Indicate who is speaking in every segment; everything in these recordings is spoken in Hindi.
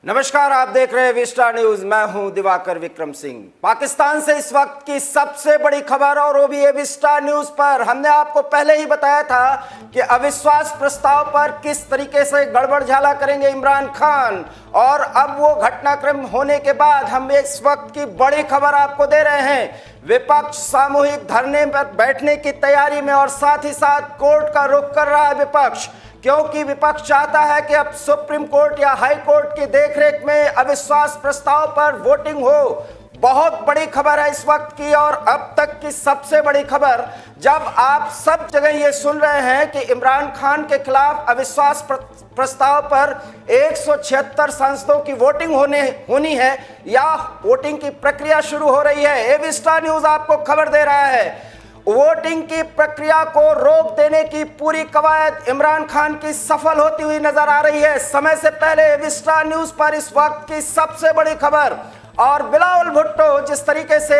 Speaker 1: नमस्कार, आप देख रहे हैं विस्टा न्यूज। मैं हूं दिवाकर विक्रम सिंह। पाकिस्तान से इस वक्त की सबसे बड़ी खबर, और वो भी है विस्टा न्यूज पर। हमने आपको पहले ही बताया था कि अविश्वास प्रस्ताव पर किस तरीके से गड़बड़ झाला करेंगे इमरान खान, और अब वो घटनाक्रम होने के बाद हम इस वक्त की बड़ी खबर आपको दे रहे हैं। विपक्ष सामूहिक धरने पर बैठने की तैयारी में, और साथ ही साथ कोर्ट का रुख कर रहा है विपक्ष, क्योंकि विपक्ष चाहता है कि अब सुप्रीम कोर्ट या हाई कोर्ट की देखरेख में अविश्वास प्रस्ताव पर वोटिंग हो। बहुत बड़ी खबर है इस वक्त की, और अब तक की सबसे बड़ी खबर, जब आप सब जगह ये सुन रहे हैं कि इमरान खान के खिलाफ अविश्वास प्रस्ताव पर 176 सांसदों की वोटिंग होनी है, या वोटिंग की प्रक्रिया शुरू हो रही है। ए विस्टा न्यूज आपको खबर दे रहा है। वोटिंग की प्रक्रिया को रोक देने की पूरी कवायद इमरान खान की सफल होती हुई नजर आ रही है। समय से पहले विस्टा न्यूज पर इस वक्त की सबसे बड़ी खबर, और बिलावल भुट्टो जिस तरीके से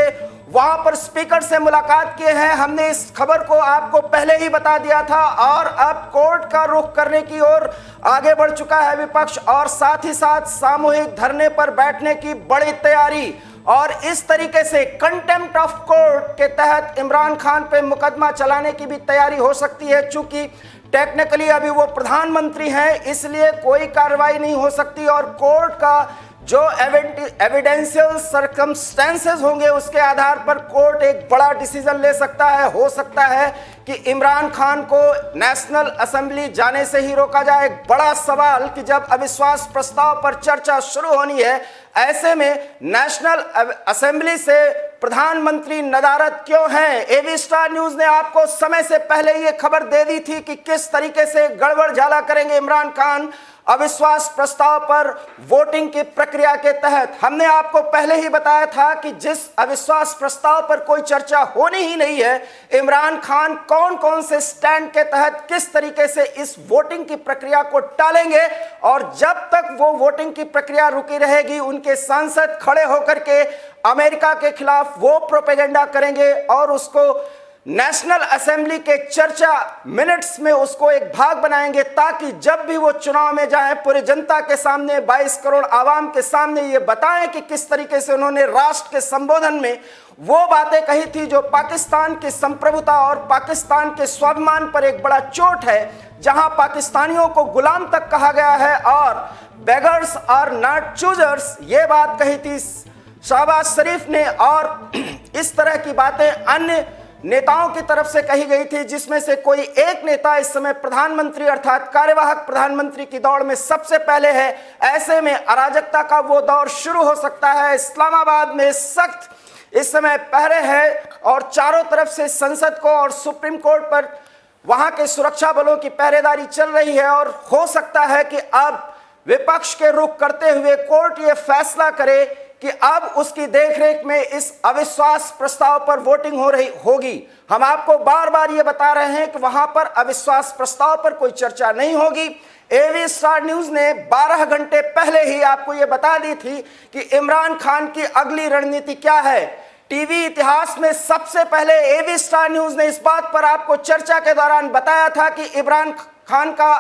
Speaker 1: वहां पर स्पीकर से मुलाकात किए हैं, हमने इस खबर को आपको पहले ही बता दिया था। और अब कोर्ट का रुख करने की ओर आगे बढ़ चुका है विपक्ष, और साथ ही साथ सामूहिक धरने पर बैठने की बड़ी तैयारी। और इस तरीके से कंटेम्प्ट ऑफ कोर्ट के तहत इमरान खान पे मुकदमा चलाने की भी तैयारी हो सकती है। चूंकि टेक्निकली अभी वो प्रधानमंत्री हैं, इसलिए कोई कार्रवाई नहीं हो सकती, और कोर्ट का जो एविडेंशियल सर्कमस्टेंसेस होंगे उसके आधार पर कोर्ट एक बड़ा डिसीजन ले सकता है। हो सकता है कि इमरान खान को नेशनल असेंबली जाने से ही रोका जाए। एक बड़ा सवाल कि जब अविश्वास प्रस्ताव पर चर्चा शुरू होनी है, ऐसे में नेशनल असेंबली से प्रधानमंत्री नदारद क्यों हैं? एबी स्टार न्यूज ने आपको समय से पहले ये खबर दे दी थी कि किस तरीके से गड़बड़ झाला करेंगे इमरान खान अविश्वास प्रस्ताव पर वोटिंग की प्रक्रिया के तहत। हमने आपको पहले ही बताया था कि जिस अविश्वास प्रस्ताव पर कोई चर्चा होनी ही नहीं है, इमरान खान कौन कौन से स्टैंड के तहत किस तरीके से इस वोटिंग की प्रक्रिया को टालेंगे, और जब तक वो वोटिंग की प्रक्रिया रुकी रहेगी, उनके सांसद खड़े होकर के अमेरिका के खिलाफ वो प्रोपेगेंडा करेंगे, और उसको नेशनल असेंबली के चर्चा मिनट्स में उसको एक भाग बनाएंगे, ताकि जब भी वो चुनाव में जाएं, पूरी जनता के सामने, 22 करोड़ आवाम के सामने ये बताएं कि किस तरीके से उन्होंने राष्ट्र के संबोधन में वो बातें कही थी जो पाकिस्तान की संप्रभुता और पाकिस्तान के स्वाभिमान पर एक बड़ा चोट है, जहां पाकिस्तानियों को गुलाम तक कहा गया है, और बेगर्स आर नॉट चूजर्स ये बात कही थी शहबाज शरीफ ने। और इस तरह की बातें अन्य नेताओं की तरफ से कही गई थी, जिसमें से कोई एक नेता इस समय प्रधानमंत्री अर्थात कार्यवाहक प्रधानमंत्री की दौड़ में सबसे पहले है। ऐसे में अराजकता का वो दौर शुरू हो सकता है। इस्लामाबाद में सख्त इस समय पहरे है, और चारों तरफ से संसद को और सुप्रीम कोर्ट पर वहां के सुरक्षा बलों की पहरेदारी चल रही है। और हो सकता है कि अब विपक्ष के रुख करते हुए कोर्ट ये फैसला करे कि अब उसकी देखरेख में इस अविश्वास प्रस्ताव पर वोटिंग होगी। हम आपको बार बार ये बता रहे हैं कि वहां पर अविश्वास प्रस्ताव पर कोई चर्चा नहीं होगी। एबी स्टार न्यूज ने 12 घंटे पहले ही आपको ये बता दी थी कि इमरान खान की अगली रणनीति क्या है। टीवी इतिहास में सबसे पहले एबी स्टार न्यूज ने इस बात पर आपको चर्चा के दौरान बताया था कि इमरान खान का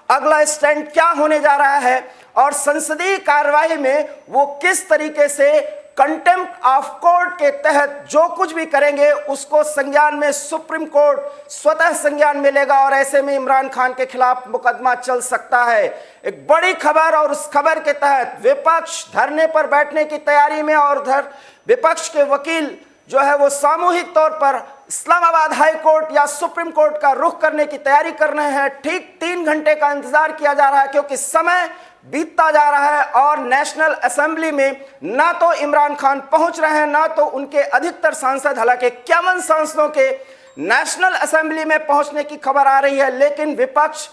Speaker 1: अगला स्टैंड क्या होने जा रहा है, और संसदीय कार्यवाही में वो किस तरीके से कंटेम्प्ट ऑफ कोर्ट के तहत जो कुछ भी करेंगे उसको संज्ञान में सुप्रीम कोर्ट स्वतः संज्ञान में लेगा, और ऐसे में इमरान खान के खिलाफ मुकदमा चल सकता है। एक बड़ी खबर, और उस खबर के तहत विपक्ष धरने पर बैठने की तैयारी में, और विपक्ष के वकील जो है वो सामूहिक तौर पर इस्लामाबाद हाई कोर्ट या सुप्रीम कोर्ट का रुख करने की तैयारी कर रहे हैं। ठीक 3 घंटे का इंतजार किया जा रहा है, क्योंकि समय बीतता जा रहा है, और नेशनल असेंबली में ना तो इमरान खान पहुंच रहे हैं, ना तो उनके अधिकतर सांसद, हालांकि 51 सांसदों के नेशनल असेंबली में पहुंचने की खबर आ रही है, लेकिन विपक्ष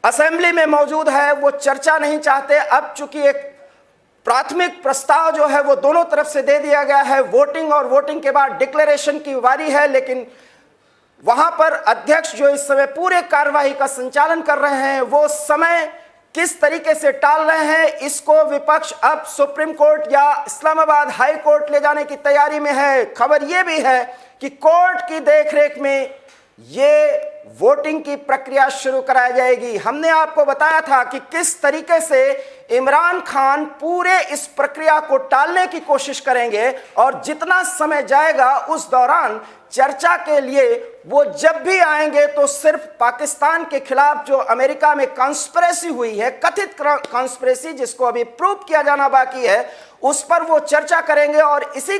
Speaker 1: असेंबली में मौजूद है, वो चर्चा नहीं चाहते। अब चूंकि एक प्राथमिक प्रस्ताव जो है वो दोनों तरफ से दे दिया गया है, वोटिंग और वोटिंग के बाद डिक्लेरेशन की बारी है, लेकिन वहां पर अध्यक्ष जो इस समय पूरे कार्यवाही का संचालन कर रहे हैं, वो समय किस तरीके से टाल रहे हैं, इसको विपक्ष अब सुप्रीम कोर्ट या इस्लामाबाद हाई कोर्ट ले जाने की तैयारी में है। खबर यह भी है कि कोर्ट की देखरेख में ये वोटिंग की प्रक्रिया शुरू कराई जाएगी। हमने आपको बताया था कि किस तरीके से इमरान खान पूरे इस प्रक्रिया को टालने की कोशिश करेंगे और जितना समय जाएगा उस दौरान चर्चा के लिए वो जब भी आएंगे तो सिर्फ पाकिस्तान के खिलाफ जो अमेरिका में कॉन्स्पिरेसी हुई है, कथित कॉन्स्पिरेसी जिसको अभी प्रूव किया जाना बाकी है, उस पर वो चर्चा करेंगे। और इसी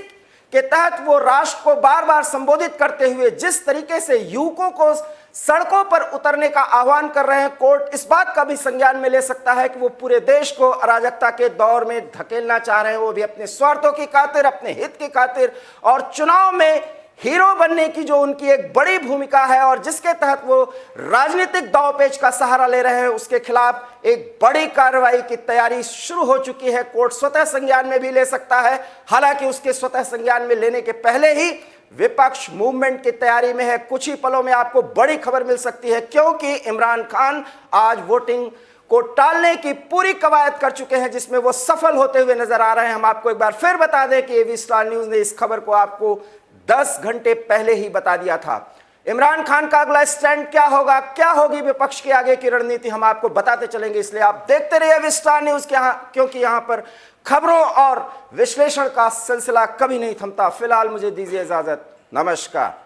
Speaker 1: के तहत वो राष्ट्र को बार बार संबोधित करते हुए जिस तरीके से युवकों को सड़कों पर उतरने का आह्वान कर रहे हैं, कोर्ट इस बात का भी संज्ञान में ले सकता है कि वो पूरे देश को अराजकता के दौर में धकेलना चाह रहे हैं, वो भी अपने स्वार्थों की खातिर, अपने हित की खातिर, और चुनाव में हीरो बनने की जो उनकी एक बड़ी भूमिका है और जिसके तहत वो राजनीतिक दांवपेच का सहारा ले रहे हैं, उसके खिलाफ एक बड़ी कार्रवाई की तैयारी शुरू हो चुकी है। कोर्ट स्वतः संज्ञान में भी ले सकता है। हालांकि उसके स्वतः संज्ञान में लेने के पहले ही विपक्ष मूवमेंट की तैयारी में है। कुछ ही पलों में आपको बड़ी खबर मिल सकती है, क्योंकि इमरान खान आज वोटिंग को टालने की पूरी कवायद कर चुके हैं, जिसमें वो सफल होते हुए नजर आ रहे हैं। हम आपको एक बार फिर बता दें कि एबी स्टार न्यूज ने इस खबर को आपको 10 घंटे पहले ही बता दिया था। इमरान खान का अगला स्टैंड क्या होगा, क्या होगी विपक्ष की आगे की रणनीति, हम आपको बताते चलेंगे। इसलिए आप देखते रहिए एबी स्टार न्यूज के क्योंकि यहां पर खबरों और विश्लेषण का सिलसिला कभी नहीं थमता। फिलहाल मुझे दीजिए इजाजत, नमस्कार।